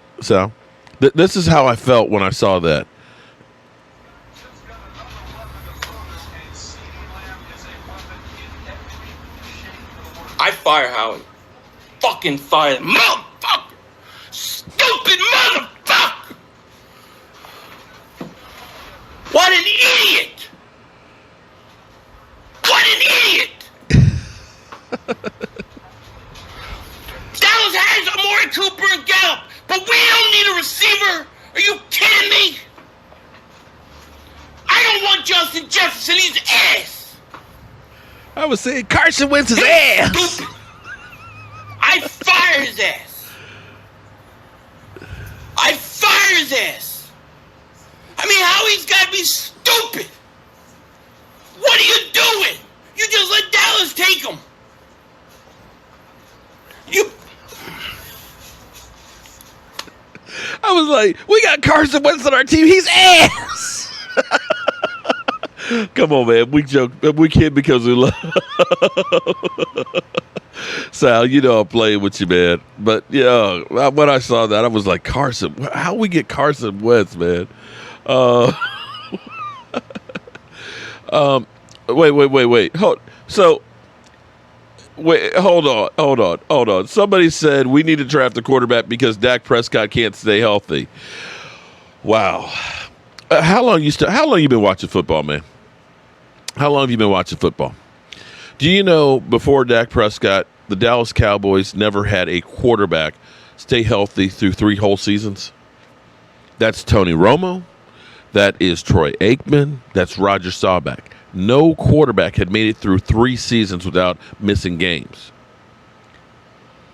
this is how I felt when I saw that. I fire Howie. Fucking fire him. Motherfucker! Stupid motherfucker! What an idiot! What an idiot! Dallas has Amari Cooper and Gallup, but we don't need a receiver. Are you kidding me? I don't want Justin Jefferson. He's ass. I was saying Carson Wentz's ass. Stupid. I fire his ass. I fire his ass. I mean, Howie's got to be stupid. What are you doing? You just let Dallas take him. I was like, we got Carson Wentz on our team. He's ass. Come on, man. We joke. We kid because we love. Sal, you know I'm playing with you, man. But yeah, when I saw that, I was like, Carson. How we get Carson Wentz, man? Wait. Hold on. Somebody said we need to draft a quarterback because Dak Prescott can't stay healthy. Wow. How long you been watching football, man? How long have you been watching football? Do you know before Dak Prescott, the Dallas Cowboys never had a quarterback stay healthy through 3 whole seasons? That's Tony Romo. That is Troy Aikman. That's Roger Staubach. No quarterback had made it through 3 seasons without missing games.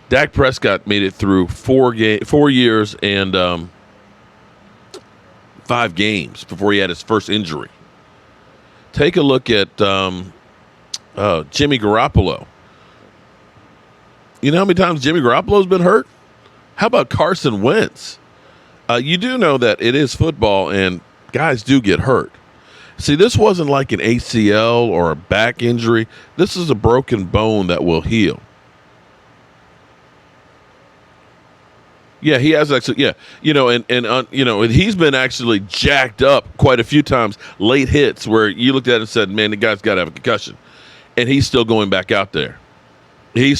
Dak Prescott made it through 4 years and 5 games before he had his first injury. Take a look at Jimmy Garoppolo. You know how many times Jimmy Garoppolo's been hurt? How about Carson Wentz? You do know that it is football and guys do get hurt. See, this wasn't like an ACL or a back injury. This is a broken bone that will heal. Yeah, he has actually. Yeah, and he's been actually jacked up quite a few times. Late hits where you looked at it and said, "Man, the guy's got to have a concussion," and he's still going back out there. He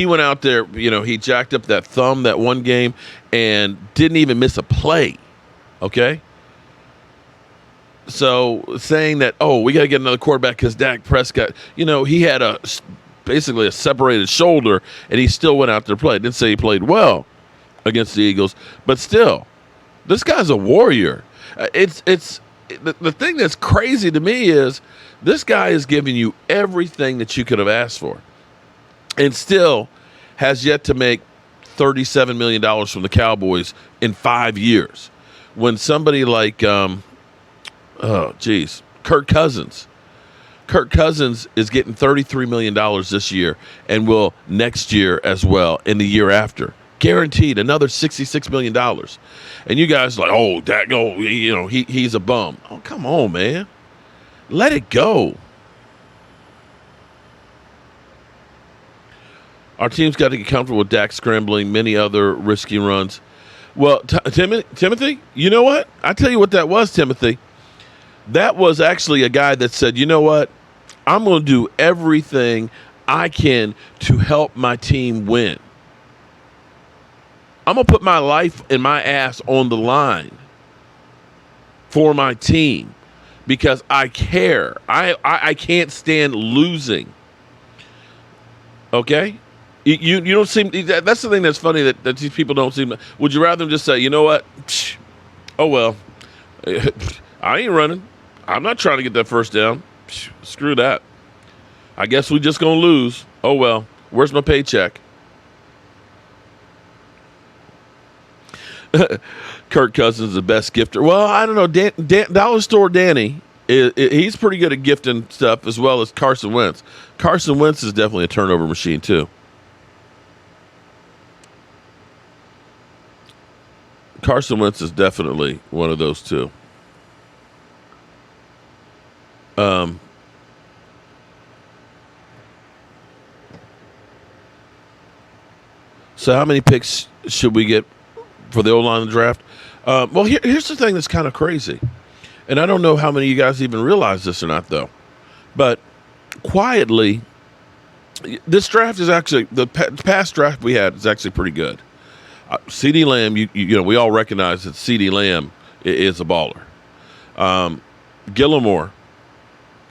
went out there. He jacked up that thumb that one game and didn't even miss a play. Okay. So saying that, we got to get another quarterback because Dak Prescott, he had basically a separated shoulder and he still went out there to play. Didn't say he played well against the Eagles, but still, this guy's a warrior. The thing that's crazy to me is this guy is giving you everything that you could have asked for and still has yet to make $37 million from the Cowboys in 5 years. When somebody like, Kirk Cousins. Kirk Cousins is getting $33 million this year and will next year as well and the year after. Guaranteed another $66 million. And you guys are like, he's a bum. Oh, come on, man. Let it go. Our team's got to get comfortable with Dak scrambling, many other risky runs. Well, Timothy, you know what? I tell you what that was, Timothy. That was actually a guy that said, you know what? I'm going to do everything I can to help my team win. I'm going to put my life and my ass on the line for my team because I care. I can't stand losing. Okay? You don't seem – that's the thing that's funny that these people don't seem – would you rather them just say, you know what? Oh, well – I ain't running. I'm not trying to get that first down. Screw that. I guess we just going to lose. Oh, well. Where's my paycheck? Kirk Cousins is the best gifter. Well, I don't know. Dollar Store Danny, he's pretty good at gifting stuff as well as Carson Wentz. Carson Wentz is definitely a turnover machine, too. Carson Wentz is definitely one of those two. So how many picks should we get for the O-line in the draft? Well, here's the thing that's kind of crazy. And I don't know how many of you guys even realize this or not, though. But quietly, this draft is actually, the past draft we had is actually pretty good. CeeDee Lamb, you know, we all recognize that CeeDee Lamb is a baller. Gilmore,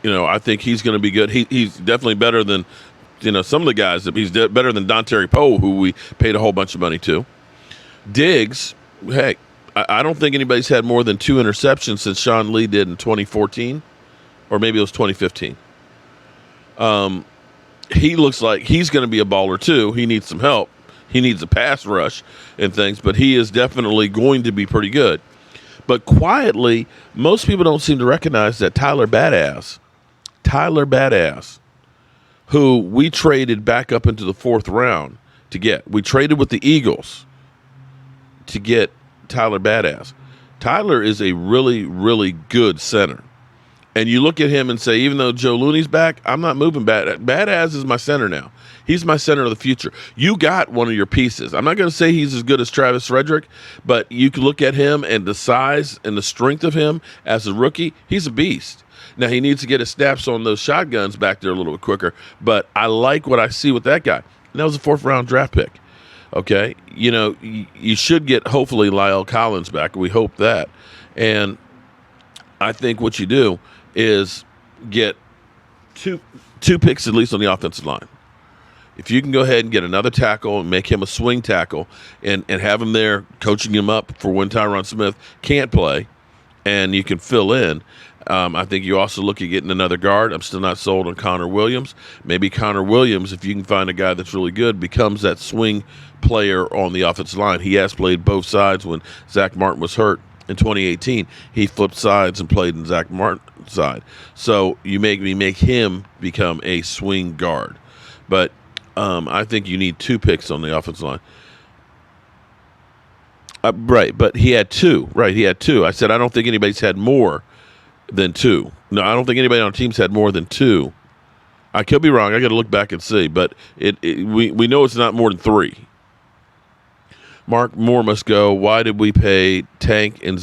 you know, I think he's going to be good. He's definitely better than, you know, some of the guys. He's better than Dontari Poe, who we paid a whole bunch of money to. Diggs, hey, I don't think anybody's had more than 2 interceptions since Sean Lee did in 2014, or maybe it was 2015. He looks like he's going to be a baller too. He needs some help. He needs a pass rush and things, but he is definitely going to be pretty good. But quietly, most people don't seem to recognize that Tyler Badass, who we traded back up into the 4th round to get. We traded with the Eagles to get Tyler Badass. Tyler is a really, really good center. And you look at him and say, even though Joe Looney's back, I'm not moving Badass is my center now. He's my center of the future. You got one of your pieces. I'm not going to say he's as good as Travis Frederick, but you can look at him and the size and the strength of him as a rookie. He's a beast. Now, he needs to get his snaps on those shotguns back there a little bit quicker, but I like what I see with that guy. And that was a 4th-round draft pick. Okay? You know, you should get, hopefully, Lyle Collins back. We hope that. And I think what you do is get two picks at least on the offensive line. If you can go ahead and get another tackle and make him a swing tackle and have him there coaching him up for when Tyron Smith can't play and you can fill in, I think you also look at getting another guard. I'm still not sold on Connor Williams. Maybe Connor Williams, if you can find a guy that's really good, becomes that swing player on the offensive line. He has played both sides when Zach Martin was hurt. In 2018, he flipped sides and played in Zach Martin's side. So you make him become a swing guard. But I think you need 2 picks on the offensive line. Right, but he had 2. Right, he had 2. I said I don't think anybody's had more than 2. No, I don't think anybody on the team's had more than 2. I could be wrong. I got to look back and see. But we know it's not more than 3. Mark Moore must go. Why did we pay Tank and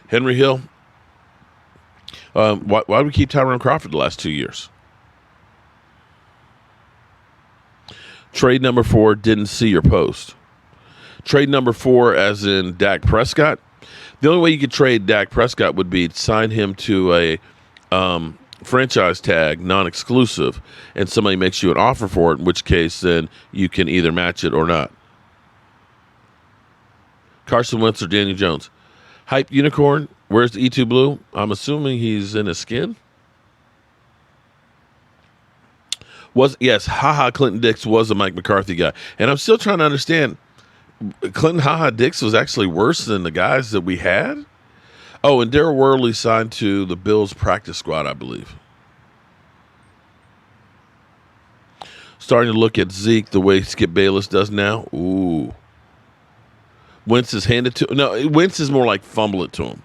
Henry Hill? Why did we keep Tyrone Crawford the last 2 years? Trade number 4, didn't see your post. Trade number 4, as in Dak Prescott. The only way you could trade Dak Prescott would be to sign him to a franchise tag, non-exclusive, and somebody makes you an offer for it, in which case then you can either match it or not. Carson Wentz or Daniel Jones. Hype Unicorn, where's the E2 Blue? I'm assuming he's in his skin. Yes, Clinton Dix was a Mike McCarthy guy. And I'm still trying to understand, Clinton Dix was actually worse than the guys that we had? Oh, and Darryl Worley signed to the Bills practice squad, I believe. Starting to look at Zeke the way Skip Bayless does now. Ooh. Wentz is handed to... No, Wentz is more like fumble it to him.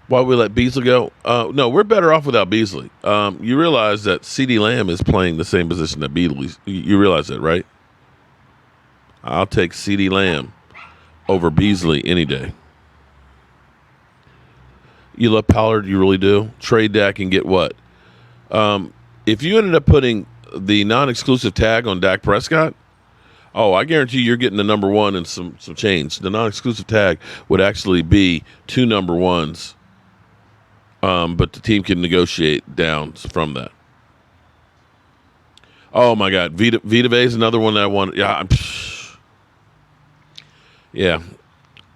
Why we let Beasley go? No, we're better off without Beasley. You realize that CeeDee Lamb is playing the same position that Beasley. You realize that, right? I'll take CeeDee Lamb over Beasley any day. You love Pollard, you really do. Trade Dak and get what? If you ended up putting the non-exclusive tag on Dak Prescott, I guarantee you're getting the number 1 and some change. The non-exclusive tag would actually be 2 number 1s, but the team can negotiate down from that. Oh, my God. Vita Vey is another one that I want. Yeah.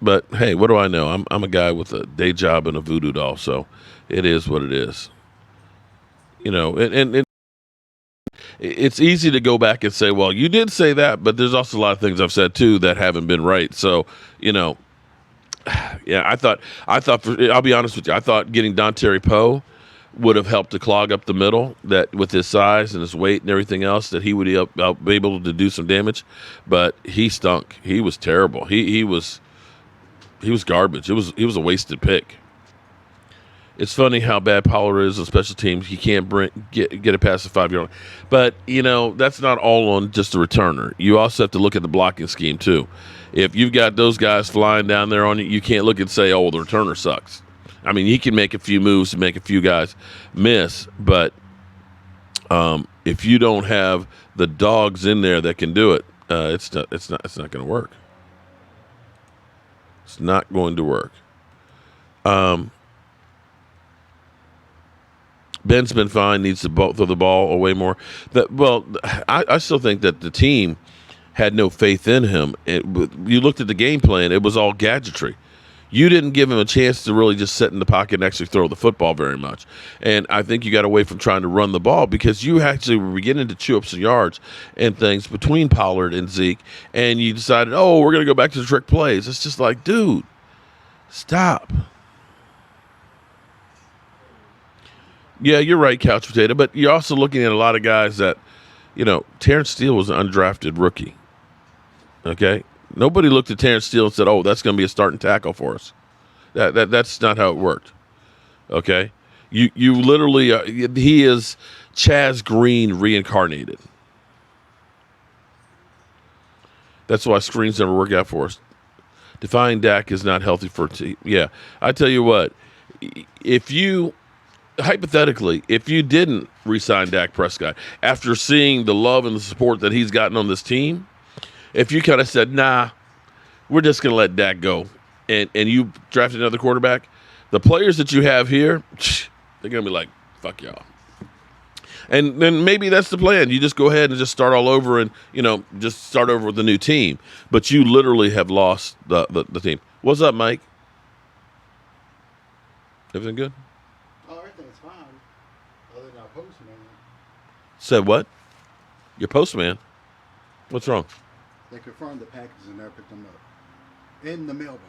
But hey, what do I know? I'm a guy with a day job and a voodoo doll, so it is what it is. And it's easy to go back and say, well, you did say that, but there's also a lot of things I've said too that haven't been right. So, yeah, I thought. I'll be honest with you. I thought getting Dontari Poe would have helped to clog up the middle. That with his size and his weight and everything else, that he would be able to do some damage. But he stunk. He was terrible. He was garbage. He was a wasted pick. It's funny how bad Pollard is on special teams. He can't get it past the 5-yard line. But, that's not all on just the returner. You also have to look at the blocking scheme, too. If you've got those guys flying down there on you, you can't look and say, oh, the returner sucks. I mean, he can make a few moves to make a few guys miss. But if you don't have the dogs in there that can do it, it's not going to work. It's not going to work. Ben's been fine. Needs to throw the ball away more. I still think that the team had no faith in him. You looked at the game plan; it was all gadgetry. You didn't give him a chance to really just sit in the pocket and actually throw the football very much. And I think you got away from trying to run the ball because you actually were beginning to chew up some yards and things between Pollard and Zeke, and you decided, oh, we're going to go back to the trick plays. It's just like, dude, stop. Yeah, you're right, Couch Potato, but you're also looking at a lot of guys that, Terrence Steele was an undrafted rookie. Okay? Nobody looked at Terrence Steele and said, oh, that's going to be a starting tackle for us. That's not how it worked. Okay? You literally, he is Chaz Green reincarnated. That's why screens never work out for us. Defying Dak is not healthy for a team. Yeah, I tell you what, hypothetically, if you didn't re-sign Dak Prescott after seeing the love and the support that he's gotten on this team, if you kind of said, nah, we're just going to let Dak go, and you drafted another quarterback, the players that you have here, they're going to be like, fuck y'all. And then maybe that's the plan. You just go ahead and just start all over and, just start over with a new team. But you literally have lost the team. What's up, Mike? Everything good? Everything's fine, other than our postman. Said what? Your postman? What's wrong? They confirmed the packages and never picked them up in the mailbox.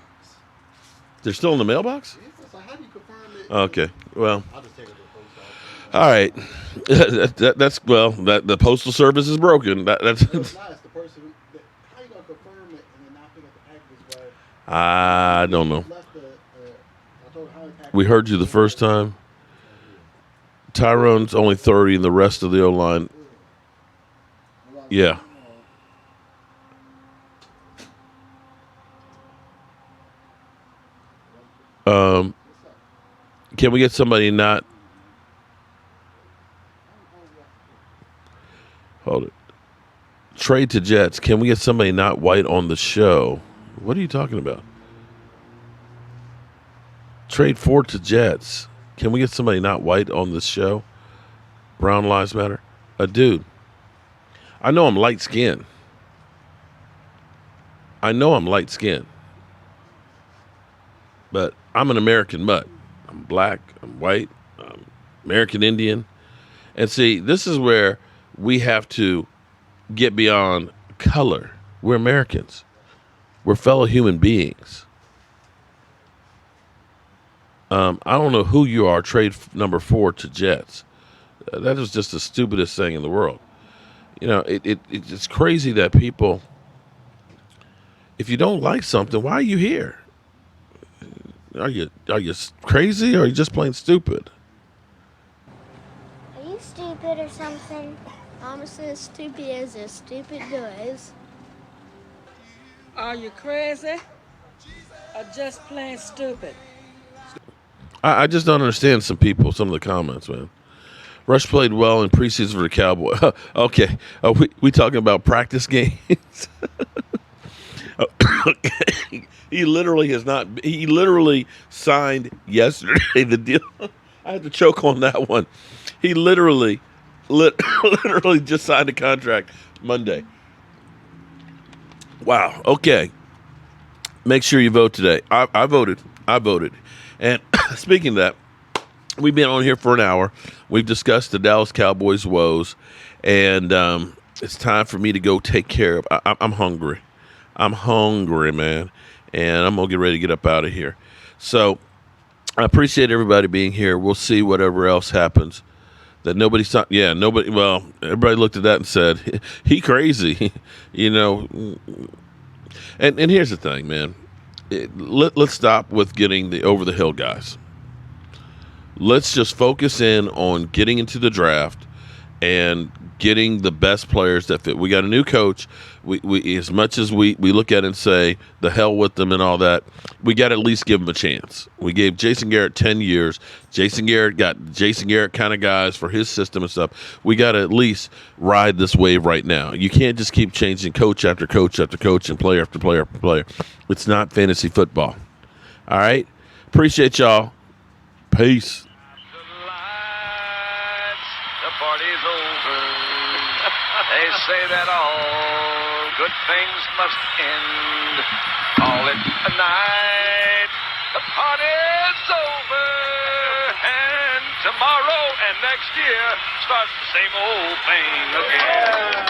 They're still in the mailbox? Yeah, so how do you confirm it? Okay, well. I'll just take it to the post office. All right. The postal service is broken. That's No, it's not. It's the person how you going to confirm it and then not pick up the packages? I don't know. I told how the We heard you the first time. Tyrone's only 30 and the rest of the O-line. Yeah. Can we get somebody not... Hold it. Trade to Jets. Can we get somebody not white on the show? What are you talking about? Trade Ford to Jets. Can we get somebody not white on this show? Brown Lives Matter. Dude, I know I'm light skinned. But I'm an American mutt. I'm black. I'm white. I'm American Indian. And see, this is where we have to get beyond color. We're Americans. We're fellow human beings. I don't know who you are, trade number 4 to Jets. That is just the stupidest thing in the world. It's crazy that people, if you don't like something, why are you here? Are you crazy or are you just plain stupid? Are you stupid or something? Honestly, as stupid as a stupid does. Are you crazy or just plain stupid? I just don't understand some of the comments, man. Rush played well in preseason for the Cowboy. Okay, we talking about practice games? He literally signed yesterday the deal. I had to choke on that one. He literally just signed a contract Monday. Wow. Okay. Make sure you vote today. I voted. I voted. And speaking of that, we've been on here for an hour. We've discussed the Dallas Cowboys woes, and it's time for me to go take care of. I'm hungry. I'm hungry, man, and I'm gonna get ready to get up out of here. So I appreciate everybody being here. We'll see whatever else happens. That nobody saw. Yeah, nobody. Well, everybody looked at that and said, "He crazy," you know. And here's the thing, man. Let's stop with getting the over the hill guys. Let's just focus in on getting into the draft and getting the best players that fit. We got a new coach. We as much as we look at it and say the hell with them and all that, we got to at least give them a chance. We gave Jason Garrett 10 years. Jason Garrett got Jason Garrett kind of guys for his system and stuff. We got to at least ride this wave right now. You can't just keep changing coach after coach after coach and player after player after player. It's not fantasy football. All right? Appreciate y'all. Peace. The party's over. They say that all good things must end. Call it a night. The party's over. And tomorrow and next year starts the same old thing again.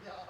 y'all.